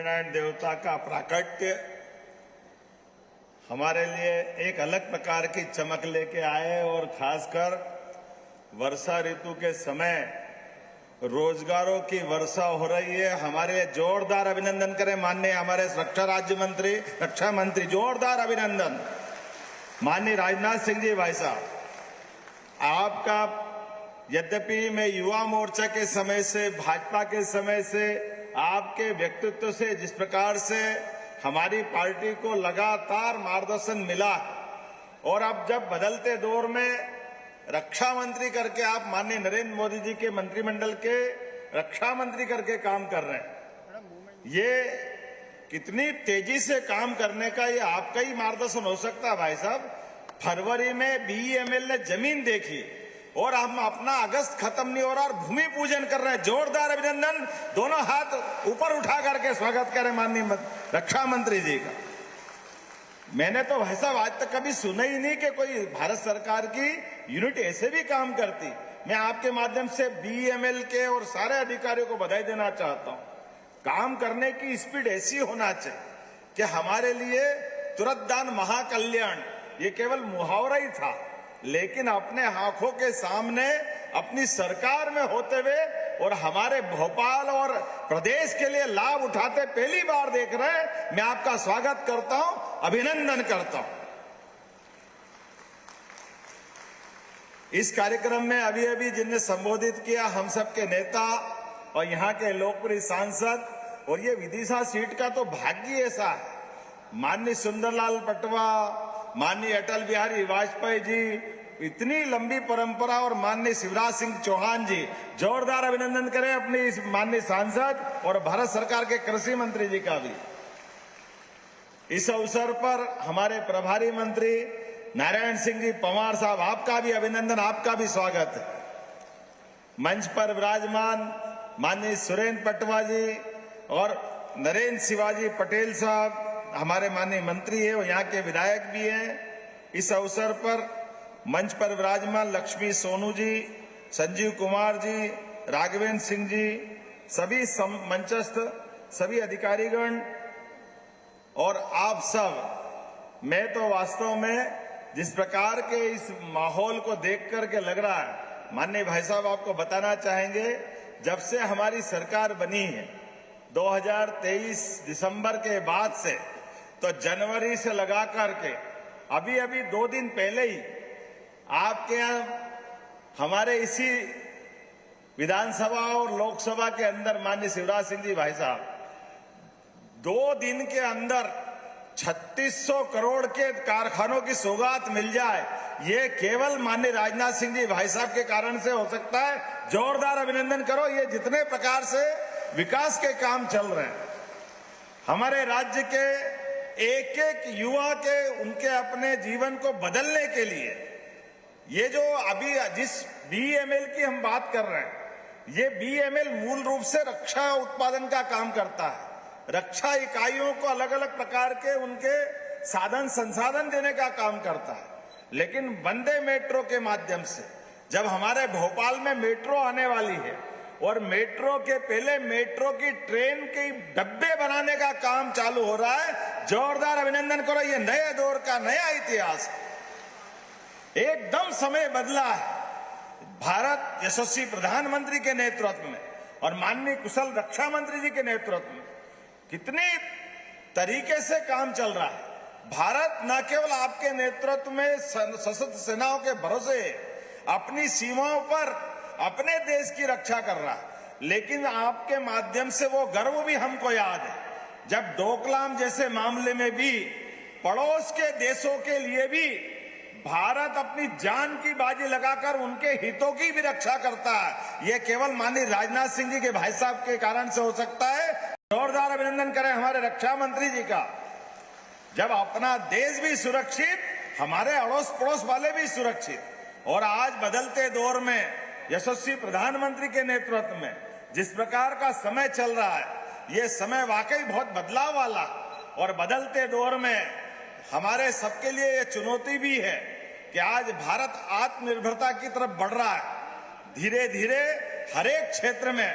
नारायण देवता का प्राकट्य हमारे लिए एक अलग प्रकार की चमक लेके आए और खासकर वर्षा ऋतु के समय रोजगारों की वर्षा हो रही है। हमारे जोरदार अभिनंदन करें माननीय हमारे रक्षा मंत्री जोरदार अभिनंदन माननीय राजनाथ सिंह जी भाई साहब। आपका यद्यपि मैं युवा मोर्चा के समय से भाजपा के समय से आपके व्यक्तित्व से जिस प्रकार से हमारी पार्टी को लगातार मार्गदर्शन मिला और अब जब बदलते दौर में रक्षा मंत्री करके आप माननीय नरेंद्र मोदी जी के मंत्रिमंडल के रक्षा मंत्री करके काम कर रहे हैं, ये कितनी तेजी से काम करने का ये आपका ही मार्गदर्शन हो सकता है भाई साहब। फरवरी में बीईएमएल ने जमीन देखी और हम अपना अगस्त खत्म नहीं हो रहा और भूमि पूजन कर रहे हैं। जोरदार अभिनंदन, दोनों हाथ ऊपर उठा करके स्वागत करें माननीय रक्षा मंत्री जी का। मैंने तो भाई साहब आज तक कभी सुना ही नहीं कि कोई भारत सरकार की यूनिट ऐसे भी काम करती। मैं आपके माध्यम से बीईएमएल के और सारे अधिकारियों को बधाई देना चाहता हूं। काम करने की स्पीड ऐसी होना चाहिए कि हमारे लिए तुरंत दान महाकल्याण ये केवल मुहावरा ही था, लेकिन अपने आंखों के सामने अपनी सरकार में होते हुए और हमारे भोपाल और प्रदेश के लिए लाभ उठाते पहली बार देख रहे हैं। मैं आपका स्वागत करता हूं, अभिनंदन करता हूं। इस कार्यक्रम में अभी अभी जिनने संबोधित किया हम सबके नेता और यहाँ के लोकप्रिय सांसद, और ये विदिशा सीट का तो भाग्य ऐसा है। माननीय सुंदरलाल पटवा, माननीय अटल बिहारी वाजपेयी जी, इतनी लंबी परंपरा, और माननीय शिवराज सिंह चौहान जी, जोरदार अभिनंदन करें अपनी इस माननीय सांसद और भारत सरकार के कृषि मंत्री जी का भी। इस अवसर पर हमारे प्रभारी मंत्री नारायण सिंह जी पंवार साहब, आपका भी अभिनंदन, आपका भी स्वागत है। मंच पर विराजमान माननीय सुरेंद्र पटवा जी और नरेंद्र शिवाजी पटेल साहब हमारे माननीय मंत्री है और यहाँ के विधायक भी हैं। इस अवसर पर मंच पर विराजमान लक्ष्मी सोनू जी, संजीव कुमार जी, राघवेंद्र सिंह जी, सभी मंचस्थ सभी अधिकारीगण और आप सब। मैं तो वास्तव में जिस प्रकार के इस माहौल को देख करके लग रहा है, माननीय भाई साहब आपको बताना चाहेंगे, जब से हमारी सरकार बनी है 2023 दिसंबर के बाद से, तो जनवरी से लगा करके अभी 2 दिन पहले ही आपके यहाँ हमारे इसी विधानसभा और लोकसभा के अंदर माननीय शिवराज सिंह जी भाई साहब 2 दिन के अंदर 3600 करोड़ के कारखानों की सौगात मिल जाए, ये केवल माननीय राजनाथ सिंह जी भाई साहब के कारण से हो सकता है। जोरदार अभिनंदन करो। ये जितने प्रकार से विकास के काम चल रहे हैं, हमारे राज्य के एक एक युवा के उनके अपने जीवन को बदलने के लिए, ये जो अभी जिस बीईएमएल की हम बात कर रहे हैं, ये बीईएमएल मूल रूप से रक्षा उत्पादन का काम करता है। रक्षा इकाइयों को अलग अलग प्रकार के उनके साधन संसाधन देने का काम करता है। लेकिन वंदे मेट्रो के माध्यम से जब हमारे भोपाल में मेट्रो आने वाली है और मेट्रो के पहले मेट्रो की ट्रेन के डब्बे बनाने का काम चालू हो रहा है, जोरदार अभिनंदन करो। ये नए दौर का नया इतिहास है। एकदम समय बदला है। भारत यशस्वी प्रधानमंत्री के नेतृत्व में और माननीय कुशल रक्षा मंत्री जी के नेतृत्व में कितने तरीके से काम चल रहा है। भारत न केवल आपके नेतृत्व में सशस्त्र सेनाओं के भरोसे अपनी सीमाओं पर अपने देश की रक्षा कर रहा है, लेकिन आपके माध्यम से वो गर्व भी हमको याद है जब डोकलाम जैसे मामले में भी पड़ोस के देशों के लिए भी भारत अपनी जान की बाजी लगाकर उनके हितों की भी रक्षा करता है। ये केवल माननीय राजनाथ सिंह जी के भाई साहब के कारण से हो सकता है। जोरदार अभिनंदन करें हमारे रक्षा मंत्री जी का। जब अपना देश भी सुरक्षित, हमारे अड़ोस पड़ोस वाले भी सुरक्षित, और आज बदलते दौर में यशस्वी प्रधानमंत्री के नेतृत्व में जिस प्रकार का समय चल रहा है, ये समय वाकई बहुत बदलाव वाला, और बदलते दौर में हमारे सबके लिए ये चुनौती भी है कि आज भारत आत्मनिर्भरता की तरफ बढ़ रहा है। धीरे धीरे हर एक क्षेत्र में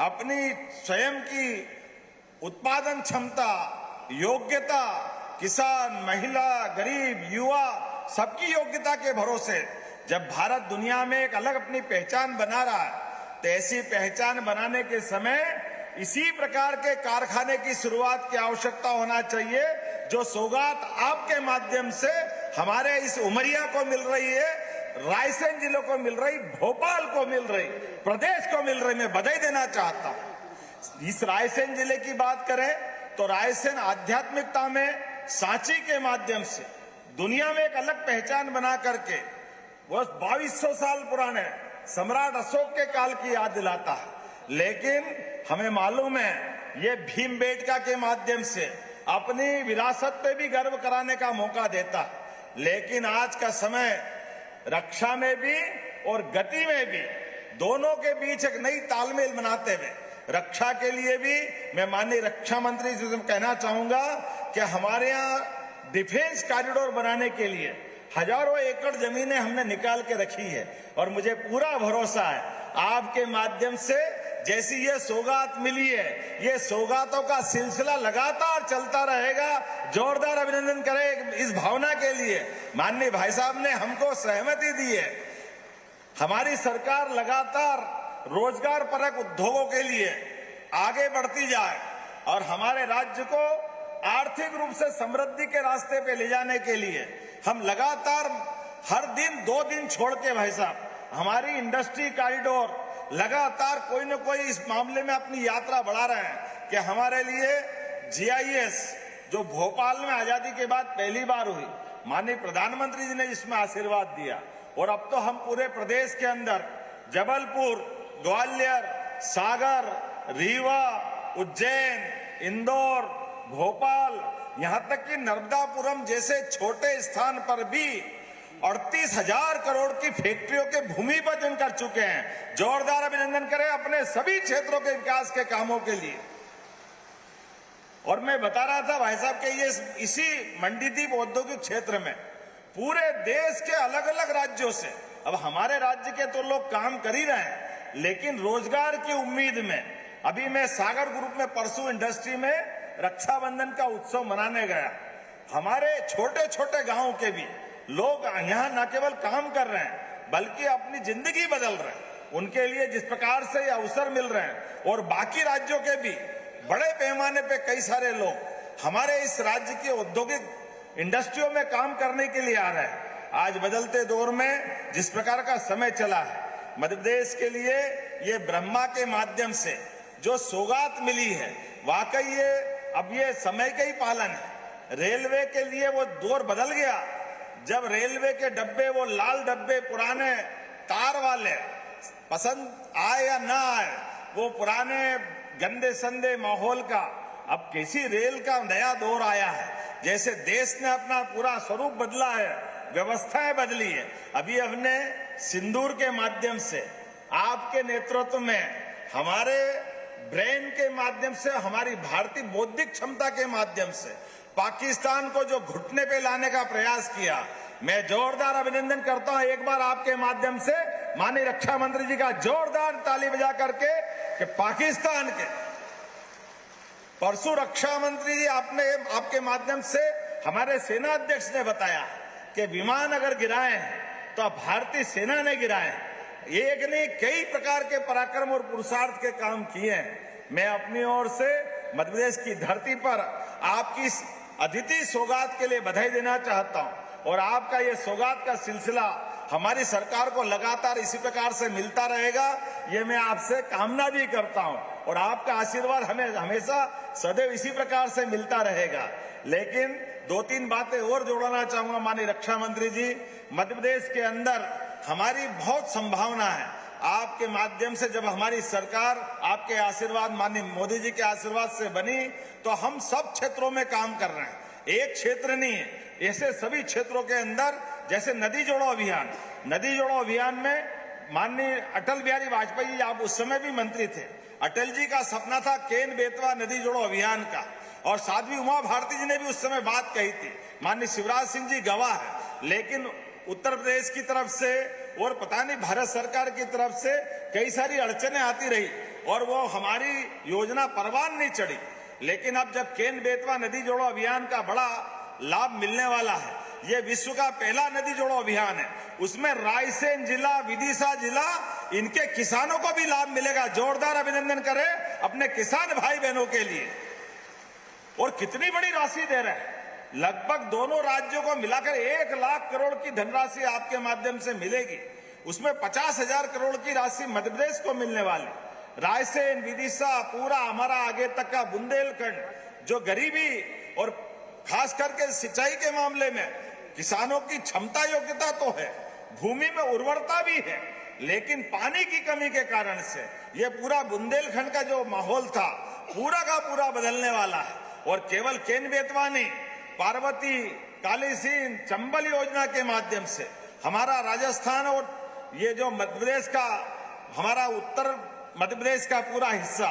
अपनी स्वयं की उत्पादन क्षमता, योग्यता, किसान, महिला, गरीब, युवा सबकी योग्यता के भरोसे जब भारत दुनिया में एक अलग अपनी पहचान बना रहा है, तो ऐसी पहचान बनाने के समय इसी प्रकार के कारखाने की शुरुआत की आवश्यकता होना चाहिए, जो सौगात आपके माध्यम से हमारे इस उमरिया को मिल रही है, रायसेन जिलों को मिल रही, भोपाल को मिल रही, प्रदेश को मिल रही। मैं बधाई देना चाहता हूं। इस रायसेन जिले की बात करें तो रायसेन आध्यात्मिकता में सांची के माध्यम से दुनिया में एक अलग पहचान बना करके वो 2200 साल पुराने सम्राट अशोक के काल की याद दिलाता है। लेकिन हमें मालूम है ये भीमबेटका के माध्यम से अपनी विरासत पे भी गर्व कराने का मौका देता है। लेकिन आज का समय रक्षा में भी और गति में भी दोनों के बीच एक नई तालमेल बनाते हुए रक्षा के लिए भी मैं माननीय रक्षा मंत्री जी से कहना चाहूंगा कि हमारे यहाँ डिफेंस कॉरिडोर बनाने के लिए हजारों एकड़ जमीनें हमने निकाल के रखी है और मुझे पूरा भरोसा है आपके माध्यम से जैसी ये सौगात मिली है, ये सौगातों का सिलसिला लगातार चलता रहेगा। जोरदार अभिनंदन करें इस भावना के लिए। माननीय भाई साहब ने हमको सहमति दी है। हमारी सरकार लगातार रोजगार परक उद्योगों के लिए आगे बढ़ती जाए और हमारे राज्य को आर्थिक रूप से समृद्धि के रास्ते पे ले जाने के लिए हम लगातार हर दिन 2 दिन छोड़ के भाई साहब हमारी इंडस्ट्री कॉरिडोर लगातार कोई न कोई इस मामले में अपनी यात्रा बढ़ा रहे हैं कि हमारे लिए जीआईएस जो भोपाल में आजादी के बाद पहली बार हुई, माननीय प्रधानमंत्री जी ने इसमें आशीर्वाद दिया और अब तो हम पूरे प्रदेश के अंदर जबलपुर, ग्वालियर, सागर, रीवा, उज्जैन, इंदौर, भोपाल, यहां तक कि नर्मदापुरम जैसे छोटे स्थान पर भी 38,000 करोड़ की फैक्ट्रियों के भूमि पूजन कर चुके हैं। जोरदार अभिनंदन करें अपने सभी क्षेत्रों के विकास के कामों के लिए। और मैं बता रहा था भाई साहब कि ये इसी मंडीदीप औद्योगिक क्षेत्र में पूरे देश के अलग अलग राज्यों से, अब हमारे राज्य के तो लोग काम कर ही रहे हैं, लेकिन रोजगार की उम्मीद में अभी मैं सागर ग्रुप में परसों इंडस्ट्री में रक्षाबंधन का उत्सव मनाने गया। हमारे छोटे छोटे गांवों के भी लोग यहाँ न केवल काम कर रहे हैं बल्कि अपनी जिंदगी बदल रहे हैं। उनके लिए जिस प्रकार से ये अवसर मिल रहे हैं और बाकी राज्यों के भी बड़े पैमाने पे कई सारे लोग हमारे इस राज्य की औद्योगिक इंडस्ट्रियों में काम करने के लिए आ रहे हैं। आज बदलते दौर में जिस प्रकार का समय चला है, मध्य प्रदेश के लिए ये ब्रह्मा के माध्यम से जो सौगात मिली है, वाकई ये अब ये समय का ही पालन है। रेलवे के लिए वो दौर बदल गया जब रेलवे के डब्बे, वो लाल डब्बे पुराने तार वाले, पसंद आए या ना आए, वो पुराने गंदे संदे माहौल का अब किसी रेल का नया दौर आया है। जैसे देश ने अपना पूरा स्वरूप बदला है, व्यवस्थाएं बदली है। अभी हमने सिंदूर के माध्यम से आपके नेतृत्व में हमारे ब्रेन के माध्यम से, हमारी भारतीय बौद्धिक क्षमता के माध्यम से पाकिस्तान को जो घुटने पे लाने का प्रयास किया, मैं जोरदार अभिनंदन करता हूं एक बार आपके माध्यम से माननीय रक्षा मंत्री जी का जोरदार ताली बजा करके कि पाकिस्तान के परसों रक्षा मंत्री जी आपके माध्यम से हमारे सेना अध्यक्ष ने बताया कि विमान अगर गिराए हैं तो भारतीय सेना ने गिराए। एक नहीं कई प्रकार के पराक्रम और पुरुषार्थ के काम किए हैं। मैं अपनी ओर से मध्य प्रदेश की धरती पर आपकी अतिथि सौगात के लिए बधाई देना चाहता हूं और आपका ये सौगात का सिलसिला हमारी सरकार को लगातार इसी प्रकार से मिलता रहेगा, ये मैं आपसे कामना भी करता हूं और आपका आशीर्वाद हमें हमेशा सदैव इसी प्रकार से मिलता रहेगा। लेकिन 2-3 बातें और जोड़ना चाहूंगा माननीय रक्षा मंत्री जी। मध्य प्रदेश के अंदर हमारी बहुत संभावना है। आपके माध्यम से जब हमारी सरकार आपके आशीर्वाद, माननीय मोदी जी के आशीर्वाद से बनी, तो हम सब क्षेत्रों में काम कर रहे हैं। एक क्षेत्र नहीं है, ऐसे सभी क्षेत्रों के अंदर, जैसे नदी जोड़ो अभियान, नदी जोड़ो अभियान में माननीय अटल बिहारी वाजपेयी जी, आप उस समय भी मंत्री थे, अटल जी का सपना था केन बेतवा नदी जोड़ो अभियान का, और साध्वी उमा भारती जी ने भी उस समय बात कही थी। माननीय शिवराज सिंह जी गवाह है। लेकिन उत्तर प्रदेश की तरफ से और पता नहीं भारत सरकार की तरफ से कई सारी अड़चनें आती रही और वो हमारी योजना परवान नहीं चढ़ी। लेकिन अब जब केन बेतवा नदी जोड़ो अभियान का बड़ा लाभ मिलने वाला है, ये विश्व का पहला नदी जोड़ो अभियान है, उसमें रायसेन जिला, विदिशा जिला, इनके किसानों को भी लाभ मिलेगा। जोरदार अभिनंदन करें अपने किसान भाई बहनों के लिए। और कितनी बड़ी राशि दे रहे हैं, लगभग दोनों राज्यों को मिलाकर 1 लाख करोड़ की धनराशि आपके माध्यम से मिलेगी। उसमें 50,000 करोड़ की राशि मध्य प्रदेश को मिलने वाली। रायसेन, विदिशा, पूरा हमारा आगे तक का बुंदेलखंड, जो गरीबी और खास करके सिंचाई के मामले में किसानों की क्षमता योग्यता तो है, भूमि में उर्वरता भी है, लेकिन पानी की कमी के कारण से ये पूरा बुंदेलखंड का जो माहौल था पूरा का पूरा बदलने वाला है। और केवल केन बेतवा नहीं, पार्वती, कालीसीन, चंबल योजना के माध्यम से हमारा राजस्थान और ये जो मध्य प्रदेश का, हमारा उत्तर मध्य प्रदेश का पूरा हिस्सा,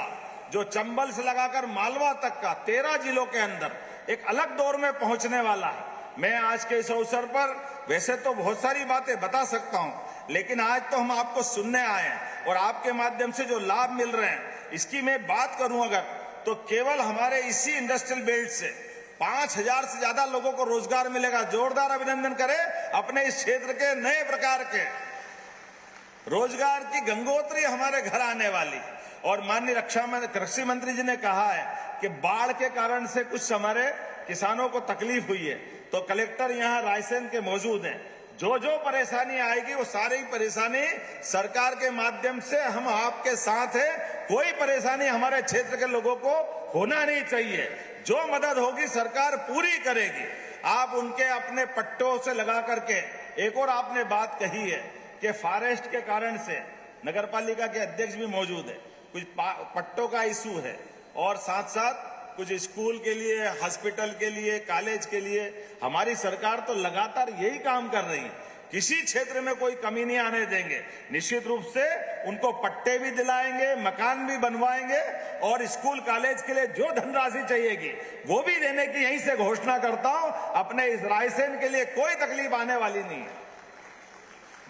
जो चंबल से लगाकर मालवा तक का 13 जिलों के अंदर एक अलग दौर में पहुंचने वाला है। मैं आज के इस अवसर पर वैसे तो बहुत सारी बातें बता सकता हूं, लेकिन आज तो हम आपको सुनने आए हैं और आपके माध्यम से जो लाभ मिल रहे हैं इसकी मैं बात करूं अगर, तो केवल हमारे इसी इंडस्ट्रियल बेल्ट से 5,000 से ज्यादा लोगों को रोजगार मिलेगा। जोरदार अभिनंदन करें अपने इस क्षेत्र के नए प्रकार के रोजगार की गंगोत्री हमारे घर आने वाली। और माननीय कृषि मंत्री जी ने कहा है कि बाढ़ के कारण से कुछ हमारे किसानों को तकलीफ हुई है, तो कलेक्टर यहाँ रायसेन के मौजूद हैं। जो जो परेशानी आएगी वो सारी परेशानी सरकार के माध्यम से हम आपके साथ हैं। कोई परेशानी हमारे क्षेत्र के लोगों को होना नहीं चाहिए। जो मदद होगी सरकार पूरी करेगी। आप उनके अपने पट्टों से लगा करके, एक और आपने बात कही है कि फॉरेस्ट के कारण से, नगरपालिका के अध्यक्ष भी मौजूद है, कुछ पट्टों का इशू है और साथ साथ कुछ स्कूल के लिए, हॉस्पिटल के लिए, कॉलेज के लिए हमारी सरकार तो लगातार यही काम कर रही है। किसी क्षेत्र में कोई कमी नहीं आने देंगे। निश्चित रूप से उनको पट्टे भी दिलाएंगे, मकान भी बनवाएंगे और स्कूल कॉलेज के लिए जो धनराशि चाहिएगी वो भी देने की यहीं से घोषणा करता हूं। अपने इस रायसेन के लिए कोई तकलीफ आने वाली नहीं है।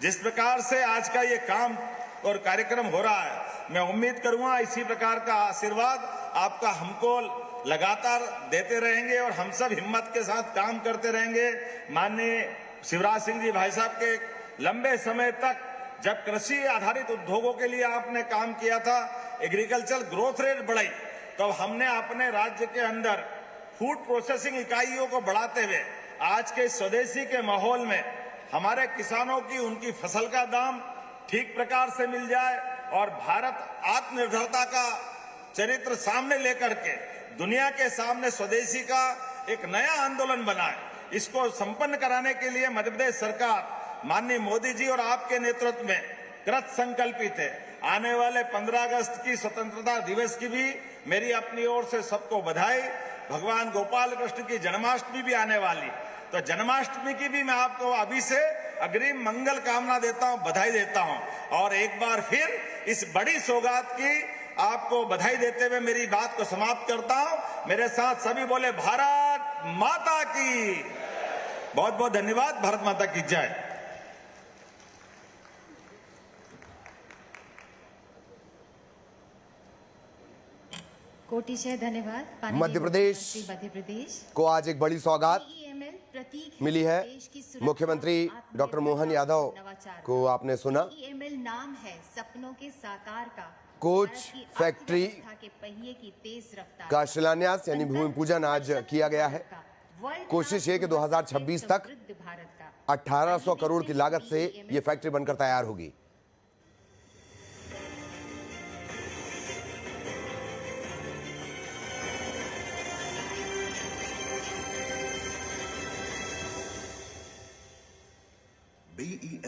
जिस प्रकार से आज का ये काम और कार्यक्रम हो रहा है, मैं उम्मीद करूंगा इसी प्रकार का आशीर्वाद आपका हमको लगातार देते रहेंगे और हम सब हिम्मत के साथ काम करते रहेंगे। माननीय शिवराज सिंह जी भाई साहब के लंबे समय तक जब कृषि आधारित उद्योगों के लिए आपने काम किया था, एग्रीकल्चर ग्रोथ रेट बढ़ाई, तो हमने अपने राज्य के अंदर फूड प्रोसेसिंग इकाइयों को बढ़ाते हुए आज के स्वदेशी के माहौल में हमारे किसानों की, उनकी फसल का दाम ठीक प्रकार से मिल जाए और भारत आत्मनिर्भरता का चरित्र सामने लेकर के दुनिया के सामने स्वदेशी का एक नया आंदोलन बनाए। इसको संपन्न कराने के लिए मध्य प्रदेश सरकार माननीय मोदी जी और आपके नेतृत्व में कृत संकल्पित है। आने वाले 15 अगस्त की स्वतंत्रता दिवस की भी मेरी अपनी ओर से सबको बधाई। भगवान गोपाल कृष्ण की जन्माष्टमी भी आने वाली, तो जन्माष्टमी की भी मैं आपको अभी से अग्रिम मंगल कामना देता हूं, बधाई देता हूं। और एक बार फिर इस बड़ी सौगात की आपको बधाई देते हुए मेरी बात को समाप्त करता हूं। मेरे साथ सभी बोले भारत माता की। बहुत बहुत धन्यवाद। भारत माता की जय। कोटिशय धन्यवाद। मध्य प्रदेश को आज एक बड़ी सौगात मिली है। मुख्यमंत्री डॉक्टर मोहन यादव को आपने सुना। नाम है सपनों के साकार का। कोच फैक्ट्री का शिलान्यास यानी भूमि पूजन आज किया गया है। कोशिश है कि 2026 तक 1800 करोड़ की लागत से ये फैक्ट्री बनकर तैयार होगी। BEM